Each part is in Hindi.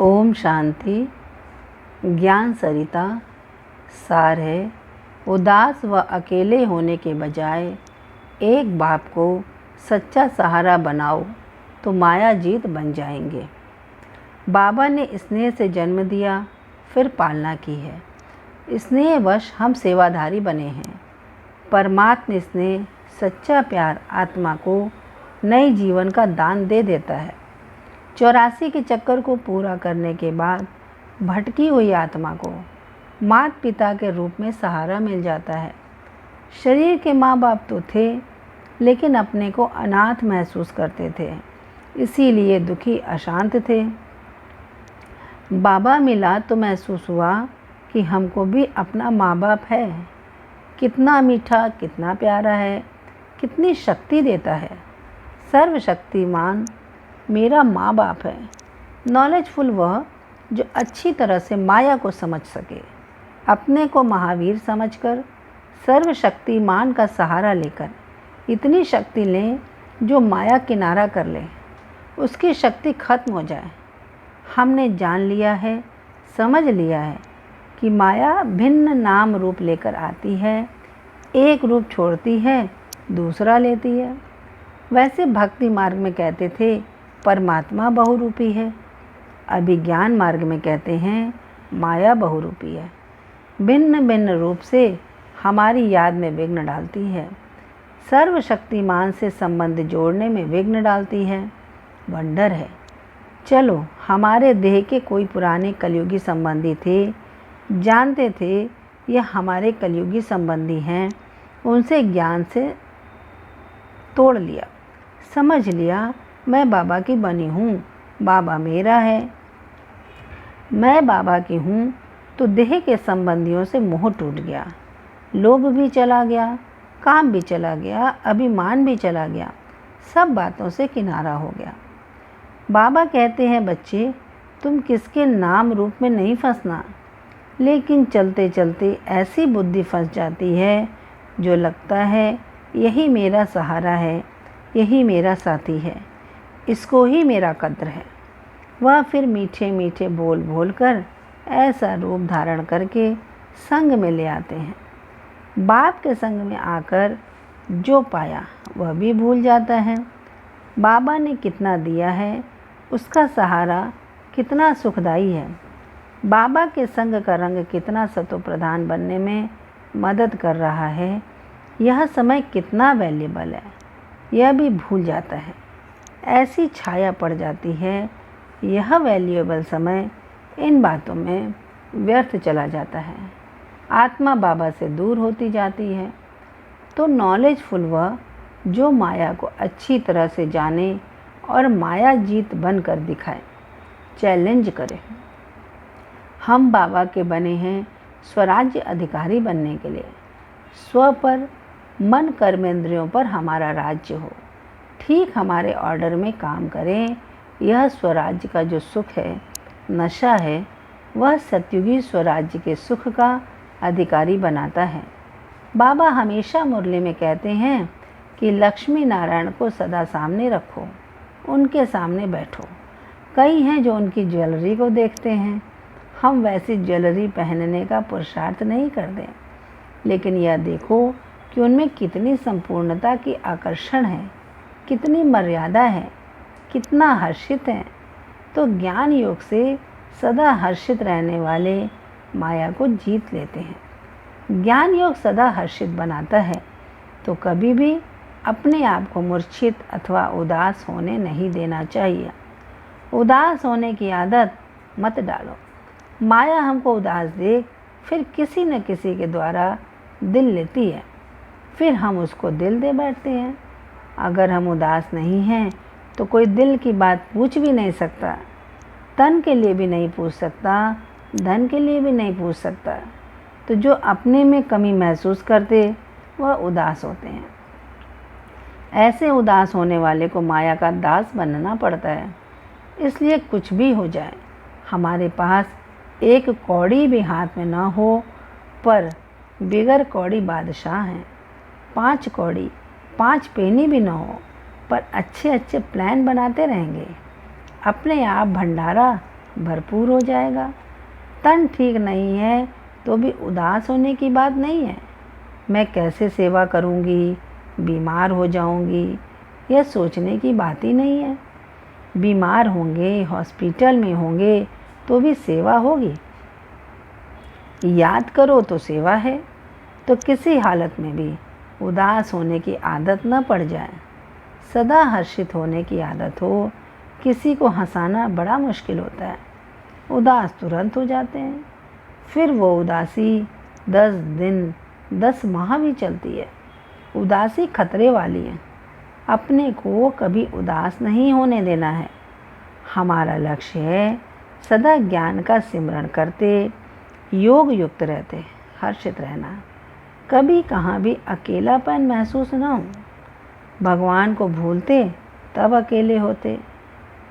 ओम शांति। ज्ञान सरिता सार है, उदास व अकेले होने के बजाय एक बाप को सच्चा सहारा बनाओ तो माया जीत बन जाएंगे। बाबा ने स्नेह से जन्म दिया, फिर पालना की है। स्नेहवश हम सेवाधारी बने हैं। परमात्मा स्नेह, सच्चा प्यार आत्मा को नए जीवन का दान दे देता है। 84 के चक्कर को पूरा करने के बाद भटकी हुई आत्मा को माता पिता के रूप में सहारा मिल जाता है। शरीर के माँ बाप तो थे, लेकिन अपने को अनाथ महसूस करते थे, इसीलिए दुखी अशांत थे। बाबा मिला तो महसूस हुआ कि हमको भी अपना माँ बाप है। कितना मीठा, कितना प्यारा है, कितनी शक्ति देता है। सर्वशक्तिमान मेरा माँ बाप है। नॉलेजफुल वह जो अच्छी तरह से माया को समझ सके। अपने को महावीर समझकर सर्वशक्तिमान का सहारा लेकर इतनी शक्ति लें जो माया किनारा कर ले, उसकी शक्ति खत्म हो जाए। हमने जान लिया है, समझ लिया है कि माया भिन्न नाम रूप लेकर आती है, एक रूप छोड़ती है, दूसरा लेती है। वैसे भक्ति मार्ग में कहते थे परमात्मा बहुरूपी है, अभिज्ञान मार्ग में कहते हैं माया बहुरूपी है। भिन्न भिन्न रूप से हमारी याद में विघ्न डालती है, सर्वशक्तिमान से संबंध जोड़ने में विघ्न डालती है। वंडर है। चलो, हमारे देह के कोई पुराने कलयुगी संबंधी थे, जानते थे यह हमारे कलयुगी संबंधी हैं, उनसे ज्ञान से तोड़ लिया, समझ लिया मैं बाबा की बनी हूँ, बाबा मेरा है। मैं बाबा की हूँ तो देह के संबंधियों से मोह टूट गया, लोभ भी चला गया, काम भी चला गया, अभिमान भी चला गया, सब बातों से किनारा हो गया। बाबा कहते हैं बच्चे, तुम किसके नाम रूप में नहीं फंसना। लेकिन चलते चलते ऐसी बुद्धि फंस जाती है जो लगता है यही मेरा सहारा है, यही मेरा साथी है, इसको ही मेरा कद्र है। वह फिर मीठे मीठे बोल बोल कर ऐसा रूप धारण करके संग में ले आते हैं। बाप के संग में आकर जो पाया वह भी भूल जाता है। बाबा ने कितना दिया है, उसका सहारा कितना सुखदाई है। बाबा के संग का रंग कितना सतो प्रधान बनने में मदद कर रहा है। यह समय कितना वैल्यूबल है, यह भी भूल जाता है। ऐसी छाया पड़ जाती है, यह वैल्यूएबल समय इन बातों में व्यर्थ चला जाता है। आत्मा बाबा से दूर होती जाती है। तो नॉलेजफुल वह जो माया को अच्छी तरह से जाने और माया जीत बनकर दिखाए, चैलेंज करे। हम बाबा के बने हैं स्वराज्य अधिकारी बनने के लिए। स्व पर, मन कर्मेंद्रियों पर हमारा राज्य हो, ठीक हमारे ऑर्डर में काम करें। यह स्वराज्य का जो सुख है, नशा है, वह सतयुगी स्वराज्य के सुख का अधिकारी बनाता है। बाबा हमेशा मुरली में कहते हैं कि लक्ष्मी नारायण को सदा सामने रखो, उनके सामने बैठो। कई हैं जो उनकी ज्वेलरी को देखते हैं। हम वैसी ज्वेलरी पहनने का पुरुषार्थ नहीं करते, लेकिन यह देखो कि उनमें कितनी संपूर्णता की आकर्षण है, कितनी मर्यादा है, कितना हर्षित है। तो ज्ञान योग से सदा हर्षित रहने वाले माया को जीत लेते हैं। ज्ञान योग सदा हर्षित बनाता है, तो कभी भी अपने आप को मूर्छित अथवा उदास होने नहीं देना चाहिए। उदास होने की आदत मत डालो। माया हमको उदास देख फिर किसी न किसी के द्वारा दिल लेती है, फिर हम उसको दिल दे बैठते हैं। अगर हम उदास नहीं हैं तो कोई दिल की बात पूछ भी नहीं सकता, तन के लिए भी नहीं पूछ सकता, धन के लिए भी नहीं पूछ सकता। तो जो अपने में कमी महसूस करते वह उदास होते हैं। ऐसे उदास होने वाले को माया का दास बनना पड़ता है। इसलिए कुछ भी हो जाए, हमारे पास एक कौड़ी भी हाथ में ना हो, पर बिगर कौड़ी बादशाह हैं। 5 कौड़ी, 5 पेनी भी ना हो, पर अच्छे अच्छे प्लान बनाते रहेंगे। अपने आप भंडारा भरपूर हो जाएगा। तन ठीक नहीं है तो भी उदास होने की बात नहीं है। मैं कैसे सेवा करूंगी, बीमार हो जाऊंगी, यह सोचने की बात ही नहीं है। बीमार होंगे, हॉस्पिटल में होंगे तो भी सेवा होगी। याद करो तो सेवा है। तो किसी हालत में भी उदास होने की आदत न पड़ जाए। सदा हर्षित होने की आदत हो। किसी को हंसाना बड़ा मुश्किल होता है, उदास तुरंत हो जाते हैं। फिर वो उदासी 10 दिन 10 माह भी चलती है। उदासी खतरे वाली है। अपने को कभी उदास नहीं होने देना है। हमारा लक्ष्य है सदा ज्ञान का सिमरण करते, योग युक्त रहते, हर्षित रहना। कभी कहाँ भी अकेलापन महसूस न हो। भगवान को भूलते तब अकेले होते।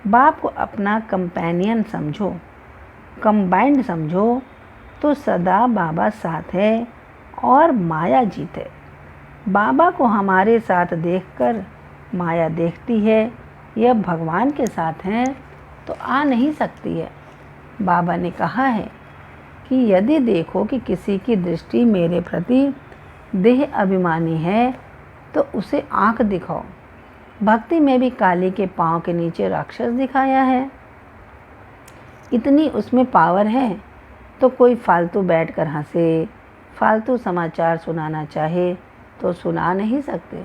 बाप को अपना कंपेनियन समझो, कंबाइंड समझो तो सदा बाबा साथ है और माया जीते। बाबा को हमारे साथ देखकर माया देखती है, यह भगवान के साथ हैं तो आ नहीं सकती है। बाबा ने कहा है कि यदि देखो कि किसी की दृष्टि मेरे प्रति देह अभिमानी है तो उसे आंख दिखाओ। भक्ति में भी काली के पांव के नीचे राक्षस दिखाया है। इतनी उसमें पावर है तो कोई फालतू बैठकर हंसे, फालतू समाचार सुनाना चाहे तो सुना नहीं सकते।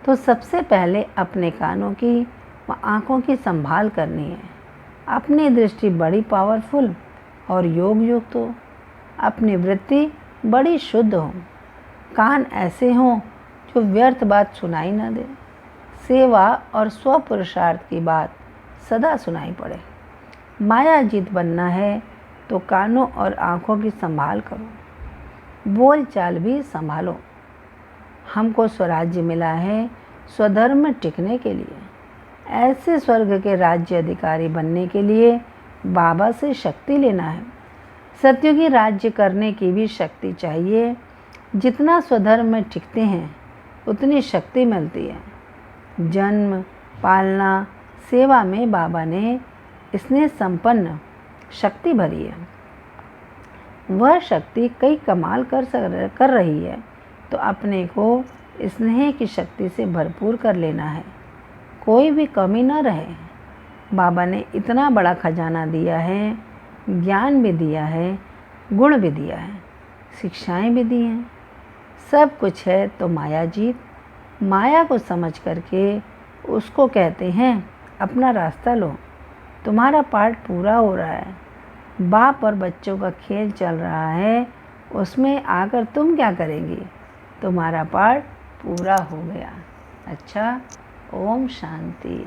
तो सबसे पहले अपने कानों की व आँखों की संभाल करनी है। अपनी दृष्टि बड़ी पावरफुल और योग युक्त हो। अपनी वृत्ति बड़ी शुद्ध हो। कान ऐसे हों जो व्यर्थ बात सुनाई न दे। सेवा और स्वपुरुषार्थ की बात सदा सुनाई पड़े। माया जीत बनना है तो कानों और आँखों की संभाल करो। बोल चाल भी संभालो। हमको स्वराज्य मिला है स्वधर्म में टिकने के लिए। ऐसे स्वर्ग के राज्य अधिकारी बनने के लिए बाबा से शक्ति लेना है। सत्युगी राज्य करने की भी शक्ति चाहिए। जितना स्वधर्म में टिकते हैं उतनी शक्ति मिलती है। जन्म, पालना, सेवा में बाबा ने स्नेह संपन्न शक्ति भरी है। वह शक्ति कई कमाल कर रही है तो अपने को स्नेह की शक्ति से भरपूर कर लेना है। कोई भी कमी न रहे। बाबा ने इतना बड़ा खजाना दिया है, ज्ञान भी दिया है, गुण भी दिया है, शिक्षाएं भी दी हैं। सब कुछ है तो माया जीत। माया को समझ करके उसको कहते हैं अपना रास्ता लो। तुम्हारा पार्ट पूरा हो रहा है। बाप और बच्चों का खेल चल रहा है, उसमें आकर तुम क्या करेंगी? तुम्हारा पार्ट पूरा हो गया। अच्छा, ओम शांति।